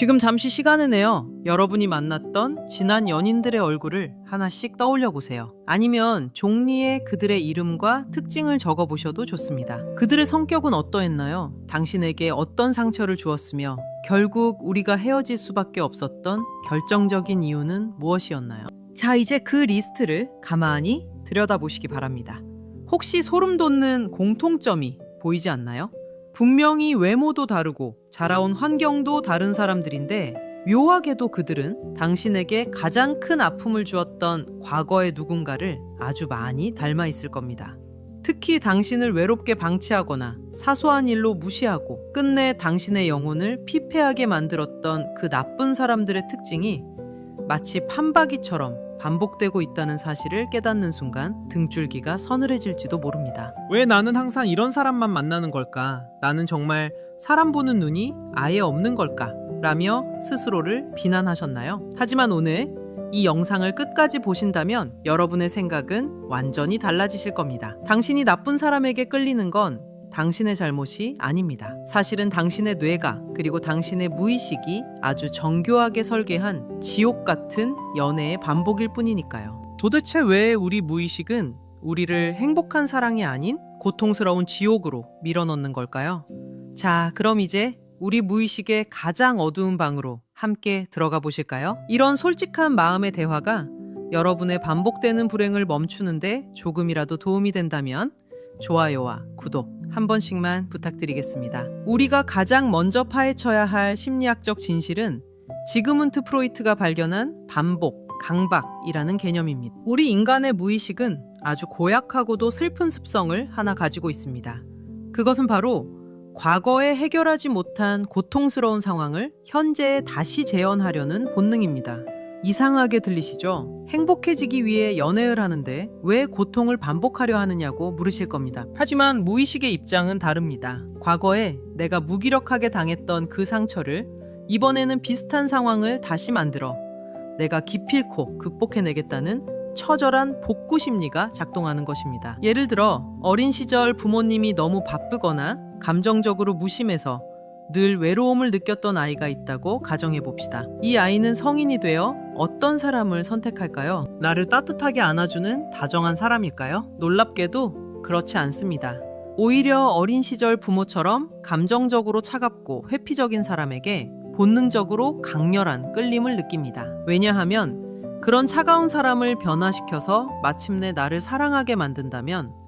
지금 잠시 시간을 내어 여러분이 만났던 지난 연인들의 얼굴을 하나씩 떠올려 보세요. 아니면 종이에 그들의 이름과 특징을 적어 보셔도 좋습니다. 그들의 성격은 어떠했나요? 당신에게 어떤 상처를 주었으며 결국 우리가 헤어질 수밖에 없었던 결정적인 이유는 무엇이었나요? 자, 이제 그 리스트를 가만히 들여다보시기 바랍니다. 혹시 소름 돋는 공통점이 보이지 않나요? 분명히 외모도 다르고 자라온 환경도 다른 사람들인데 묘하게도 그들은 당신에게 가장 큰 아픔을 주었던 과거의 누군가를 아주 많이 닮아 있을 겁니다. 특히 당신을 외롭게 방치하거나 사소한 일로 무시하고 끝내 당신의 영혼을 피폐하게 만들었던 그 나쁜 사람들의 특징이 마치 판박이처럼 반복되고 있다는 사실을 깨닫는 순간 등줄기가 서늘해질지도 모릅니다. 왜 나는 항상 이런 사람만 만나는 걸까? 나는 정말 사람 보는 눈이 아예 없는 걸까? 라며 스스로를 비난하셨나요? 하지만 오늘 이 영상을 끝까지 보신다면 여러분의 생각은 완전히 달라지실 겁니다. 당신이 나쁜 사람에게 끌리는 건 당신의 잘못이 아닙니다. 사실은 당신의 뇌가 그리고 당신의 무의식이 아주 정교하게 설계한 지옥 같은 연애의 반복일 뿐이니까요. 도대체 왜 우리 무의식은 우리를 행복한 사랑이 아닌 고통스러운 지옥으로 밀어넣는 걸까요? 자, 그럼 이제 우리 무의식의 가장 어두운 방으로 함께 들어가 보실까요? 이런 솔직한 마음의 대화가 여러분의 반복되는 불행을 멈추는데 조금이라도 도움이 된다면 좋아요와 구독 한 번씩만 부탁드리겠습니다. 우리가 가장 먼저 파헤쳐야 할 심리학적 진실은 지그문트 프로이트가 발견한 반복, 강박이라는 개념입니다. 우리 인간의 무의식은 아주 고약하고도 슬픈 습성을 하나 가지고 있습니다. 그것은 바로 과거에 해결하지 못한 고통스러운 상황을 현재에 다시 재현하려는 본능입니다. 이상하게 들리시죠? 행복해지기 위해 연애를 하는데 왜 고통을 반복하려 하느냐고 물으실 겁니다. 하지만 무의식의 입장은 다릅니다. 과거에 내가 무기력하게 당했던 그 상처를 이번에는 비슷한 상황을 다시 만들어 내가 기필코 극복해내겠다는 처절한 복구 심리가 작동하는 것입니다. 예를 들어 어린 시절 부모님이 너무 바쁘거나 감정적으로 무심해서 늘 외로움을 느꼈던 아이가 있다고 가정해봅시다. 이 아이는 성인이 되어 어떤 사람을 선택할까요? 나를 따뜻하게 안아주는 다정한 사람일까요? 놀랍게도 그렇지 않습니다. 오히려 어린 시절 부모처럼 감정적으로 차갑고 회피적인 사람에게 본능적으로 강렬한 끌림을 느낍니다. 왜냐하면 그런 차가운 사람을 변화시켜서 마침내 나를 사랑하게 만든다면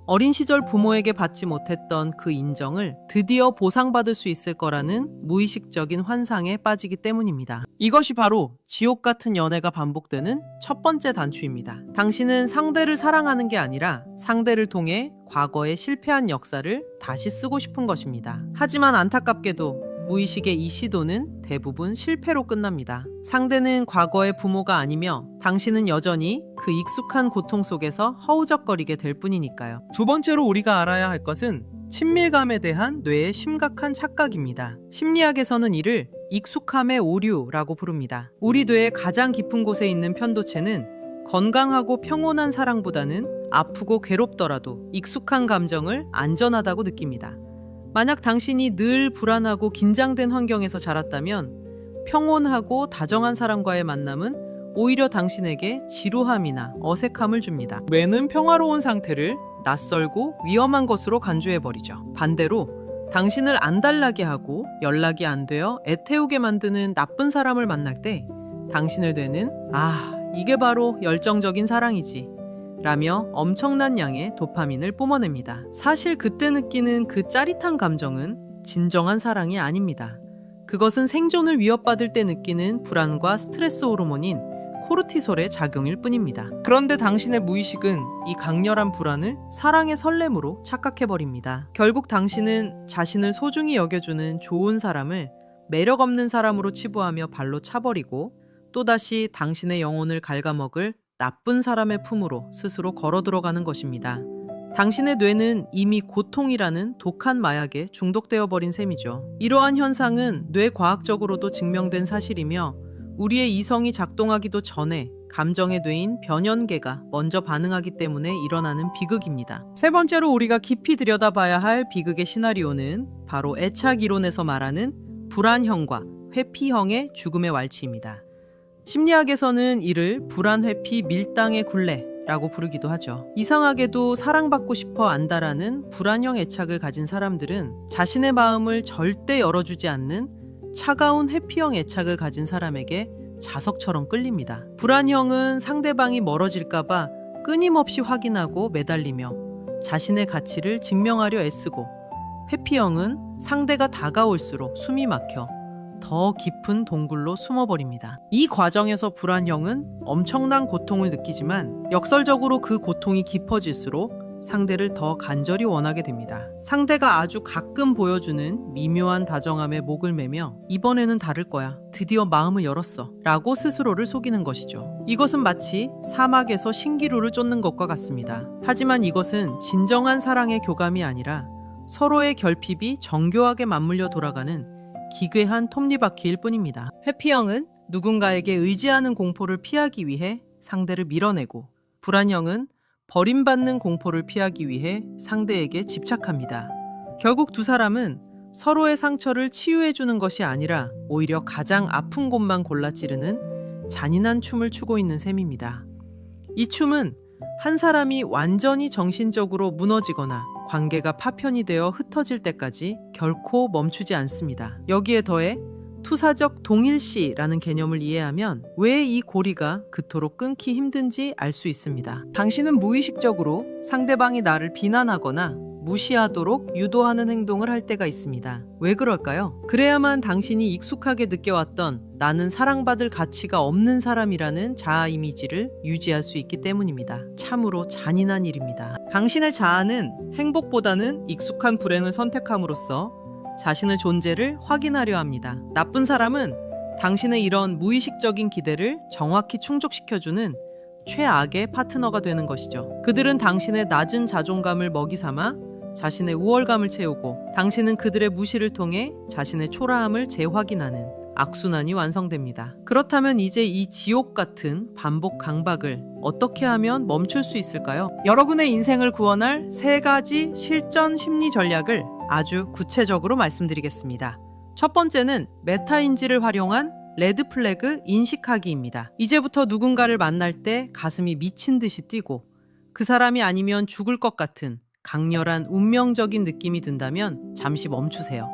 어린 시절 부모에게 받지 못했던 그 인정을 드디어 보상받을 수 있을 거라는 무의식적인 환상에 빠지기 때문입니다. 이것이 바로 지옥 같은 연애가 반복되는 첫 번째 단추입니다. 당신은 상대를 사랑하는 게 아니라 상대를 통해 과거의 실패한 역사를 다시 쓰고 싶은 것입니다. 하지만 안타깝게도 무의식의 이 시도는 대부분 실패로 끝납니다. 상대는 과거의 부모가 아니며 당신은 여전히 그 익숙한 고통 속에서 허우적거리게 될 뿐이니까요. 두 번째로 우리가 알아야 할 것은 친밀감에 대한 뇌의 심각한 착각입니다. 심리학에서는 이를 익숙함의 오류라고 부릅니다. 우리 뇌의 가장 깊은 곳에 있는 편도체는 건강하고 평온한 사랑보다는 아프고 괴롭더라도 익숙한 감정을 안전하다고 느낍니다. 만약 당신이 늘 불안하고 긴장된 환경에서 자랐다면 평온하고 다정한 사람과의 만남은 오히려 당신에게 지루함이나 어색함을 줍니다. 뇌는 평화로운 상태를 낯설고 위험한 것으로 간주해버리죠. 반대로 당신을 안달나게 하고 연락이 안 되어 애태우게 만드는 나쁜 사람을 만날 때 당신을 뇌는 이게 바로 열정적인 사랑이지 라며 엄청난 양의 도파민을 뿜어냅니다. 사실 그때 느끼는 그 짜릿한 감정은 진정한 사랑이 아닙니다. 그것은 생존을 위협받을 때 느끼는 불안과 스트레스 호르몬인 코르티솔의 작용일 뿐입니다. 그런데 당신의 무의식은 이 강렬한 불안을 사랑의 설렘으로 착각해버립니다. 결국 당신은 자신을 소중히 여겨주는 좋은 사람을 매력 없는 사람으로 치부하며 발로 차버리고 또다시 당신의 영혼을 갉아먹을 나쁜 사람의 품으로 스스로 걸어 들어가는 것입니다. 당신의 뇌는 이미 고통이라는 독한 마약에 중독되어 버린 셈이죠. 이러한 현상은 뇌과학적으로도 증명된 사실이며 우리의 이성이 작동하기도 전에 감정의 뇌인 변연계가 먼저 반응하기 때문에 일어나는 비극입니다. 세 번째로 우리가 깊이 들여다봐야 할 비극의 시나리오는 바로 애착 이론에서 말하는 불안형과 회피형의 죽음의 완치입니다. 심리학에서는 이를 불안회피 밀당의 굴레라고 부르기도 하죠. 이상하게도 사랑받고 싶어 안다라는 불안형 애착을 가진 사람들은 자신의 마음을 절대 열어주지 않는 차가운 회피형 애착을 가진 사람에게 자석처럼 끌립니다. 불안형은 상대방이 멀어질까봐 끊임없이 확인하고 매달리며 자신의 가치를 증명하려 애쓰고, 회피형은 상대가 다가올수록 숨이 막혀 더 깊은 동굴로 숨어버립니다. 이 과정에서 불안형은 엄청난 고통을 느끼지만 역설적으로 그 고통이 깊어질수록 상대를 더 간절히 원하게 됩니다. 상대가 아주 가끔 보여주는 미묘한 다정함에 목을 매며 이번에는 다를 거야, 드디어 마음을 열었어 라고 스스로를 속이는 것이죠. 이것은 마치 사막에서 신기루를 쫓는 것과 같습니다. 하지만 이것은 진정한 사랑의 교감이 아니라 서로의 결핍이 정교하게 맞물려 돌아가는 기괴한 톱니바퀴일 뿐입니다. 회피형은 누군가에게 의지하는 공포를 피하기 위해 상대를 밀어내고, 불안형은 버림받는 공포를 피하기 위해 상대에게 집착합니다. 결국 두 사람은 서로의 상처를 치유해주는 것이 아니라 오히려 가장 아픈 곳만 골라 찌르는 잔인한 춤을 추고 있는 셈입니다. 이 춤은 한 사람이 완전히 정신적으로 무너지거나 관계가 파편이 되어 흩어질 때까지 결코 멈추지 않습니다. 여기에 더해 투사적 동일시라는 개념을 이해하면 왜 이 고리가 그토록 끊기 힘든지 알 수 있습니다. 당신은 무의식적으로 상대방이 나를 비난하거나 무시하도록 유도하는 행동을 할 때가 있습니다. 왜 그럴까요? 그래야만 당신이 익숙하게 느껴왔던 나는 사랑받을 가치가 없는 사람이라는 자아 이미지를 유지할 수 있기 때문입니다. 참으로 잔인한 일입니다. 당신의 자아는 행복보다는 익숙한 불행을 선택함으로써 자신의 존재를 확인하려 합니다. 나쁜 사람은 당신의 이런 무의식적인 기대를 정확히 충족시켜주는 최악의 파트너가 되는 것이죠. 그들은 당신의 낮은 자존감을 먹이 삼아 자신의 우월감을 채우고, 당신은 그들의 무시를 통해 자신의 초라함을 재확인하는 악순환이 완성됩니다. 그렇다면 이제 이 지옥 같은 반복 강박을 어떻게 하면 멈출 수 있을까요? 여러분의 인생을 구원할 3가지 실전 심리 전략을 아주 구체적으로 말씀드리겠습니다. 첫 번째는 메타인지를 활용한 레드 플래그 인식하기입니다. 이제부터 누군가를 만날 때 가슴이 미친 듯이 뛰고 그 사람이 아니면 죽을 것 같은 강렬한 운명적인 느낌이 든다면 잠시 멈추세요.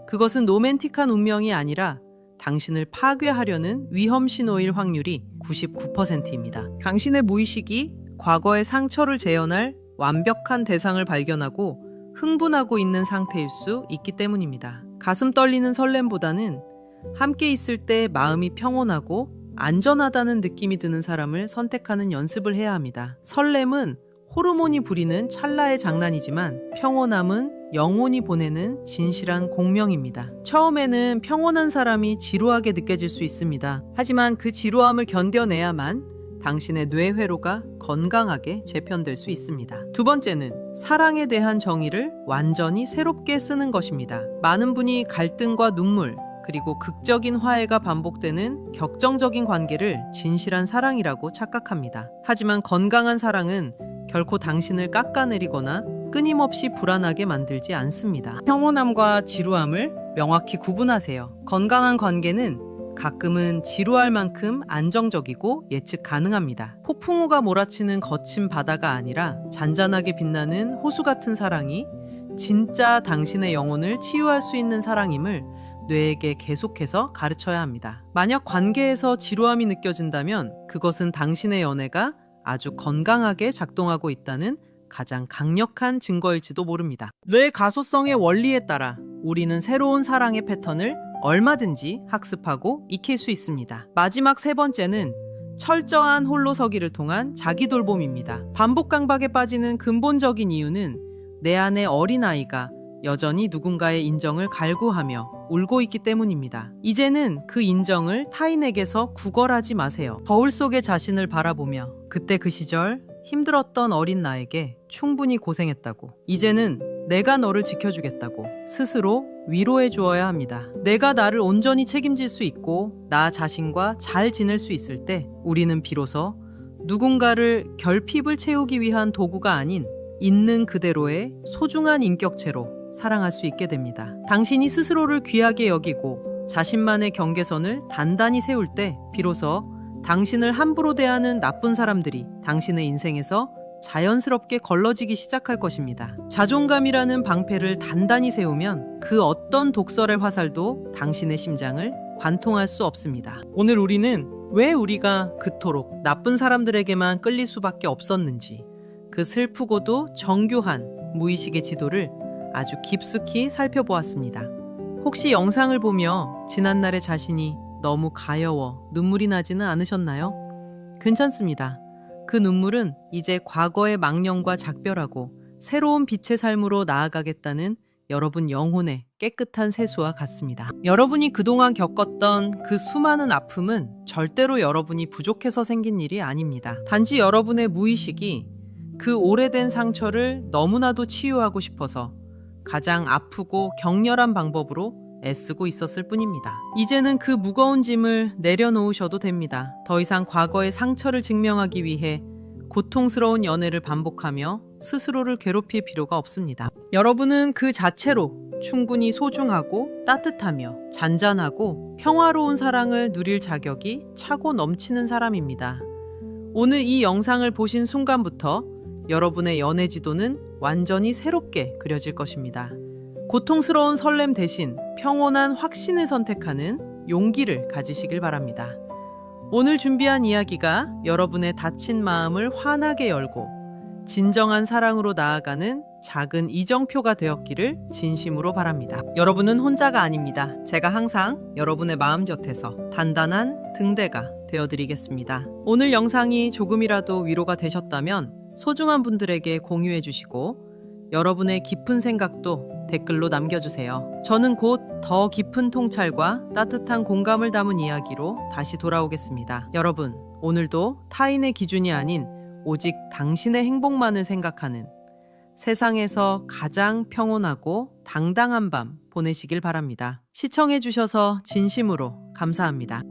그것은 로맨틱한 운명이 아니라 당신을 파괴하려는 위험 신호일 확률이 99%입니다. 당신의 무의식이 과거의 상처를 재현할 완벽한 대상을 발견하고 흥분하고 있는 상태일 수 있기 때문입니다. 가슴 떨리는 설렘보다는 함께 있을 때 마음이 평온하고 안전하다는 느낌이 드는 사람을 선택하는 연습을 해야 합니다. 설렘은 호르몬이 부리는 찰나의 장난이지만 평온함은 영혼이 보내는 진실한 공명입니다. 처음에는 평온한 사람이 지루하게 느껴질 수 있습니다. 하지만 그 지루함을 견뎌내야만 당신의 뇌회로가 건강하게 재편될 수 있습니다. 두 번째는 사랑에 대한 정의를 완전히 새롭게 쓰는 것입니다. 많은 분이 갈등과 눈물, 그리고 극적인 화해가 반복되는 격정적인 관계를 진실한 사랑이라고 착각합니다. 하지만 건강한 사랑은 결코 당신을 깎아내리거나 끊임없이 불안하게 만들지 않습니다. 평온함과 지루함을 명확히 구분하세요. 건강한 관계는 가끔은 지루할 만큼 안정적이고 예측 가능합니다. 폭풍우가 몰아치는 거친 바다가 아니라 잔잔하게 빛나는 호수 같은 사랑이 진짜 당신의 영혼을 치유할 수 있는 사랑임을 뇌에게 계속해서 가르쳐야 합니다. 만약 관계에서 지루함이 느껴진다면 그것은 당신의 연애가 아주 건강하게 작동하고 있다는 가장 강력한 증거일지도 모릅니다. 뇌 가소성의 원리에 따라 우리는 새로운 사랑의 패턴을 얼마든지 학습하고 익힐 수 있습니다. 마지막 3번째는 철저한 홀로서기를 통한 자기 돌봄입니다. 반복 강박에 빠지는 근본적인 이유는 내 안의 어린아이가 여전히 누군가의 인정을 갈구하며 울고 있기 때문입니다. 이제는 그 인정을 타인에게서 구걸하지 마세요. 거울 속의 자신을 바라보며 그때 그 시절 힘들었던 어린 나에게 충분히 고생했다고, 이제는 내가 너를 지켜주겠다고 스스로 위로해 주어야 합니다. 내가 나를 온전히 책임질 수 있고 나 자신과 잘 지낼 수 있을 때 우리는 비로소 누군가를 결핍을 채우기 위한 도구가 아닌 있는 그대로의 소중한 인격체로 사랑할 수 있게 됩니다. 당신이 스스로를 귀하게 여기고 자신만의 경계선을 단단히 세울 때 비로소 당신을 함부로 대하는 나쁜 사람들이 당신의 인생에서 자연스럽게 걸러지기 시작할 것입니다. 자존감이라는 방패를 단단히 세우면 그 어떤 독설의 화살도 당신의 심장을 관통할 수 없습니다. 오늘 우리는 왜 우리가 그토록 나쁜 사람들에게만 끌릴 수밖에 없었는지, 그 슬프고도 정교한 무의식의 지도를 아주 깊숙이 살펴보았습니다. 혹시 영상을 보며 지난날의 자신이 너무 가여워 눈물이 나지는 않으셨나요? 괜찮습니다. 그 눈물은 이제 과거의 망령과 작별하고 새로운 빛의 삶으로 나아가겠다는 여러분 영혼의 깨끗한 세수와 같습니다. 여러분이 그동안 겪었던 그 수많은 아픔은 절대로 여러분이 부족해서 생긴 일이 아닙니다. 단지 여러분의 무의식이 그 오래된 상처를 너무나도 치유하고 싶어서 가장 아프고 격렬한 방법으로 애쓰고 있었을 뿐입니다. 이제는 그 무거운 짐을 내려놓으셔도 됩니다. 더 이상 과거의 상처를 증명하기 위해 고통스러운 연애를 반복하며 스스로를 괴롭힐 필요가 없습니다. 여러분은 그 자체로 충분히 소중하고 따뜻하며 잔잔하고 평화로운 사랑을 누릴 자격이 차고 넘치는 사람입니다. 오늘 이 영상을 보신 순간부터 여러분의 연애 지도는 완전히 새롭게 그려질 것입니다. 고통스러운 설렘 대신 평온한 확신을 선택하는 용기를 가지시길 바랍니다. 오늘 준비한 이야기가 여러분의 다친 마음을 환하게 열고 진정한 사랑으로 나아가는 작은 이정표가 되었기를 진심으로 바랍니다. 여러분은 혼자가 아닙니다. 제가 항상 여러분의 마음 곁에서 단단한 등대가 되어드리겠습니다. 오늘 영상이 조금이라도 위로가 되셨다면 소중한 분들에게 공유해 주시고 여러분의 깊은 생각도 댓글로 남겨주세요. 저는 곧 더 깊은 통찰과 따뜻한 공감을 담은 이야기로 다시 돌아오겠습니다. 여러분, 오늘도 타인의 기준이 아닌 오직 당신의 행복만을 생각하는 세상에서 가장 평온하고 당당한 밤 보내시길 바랍니다. 시청해주셔서 진심으로 감사합니다.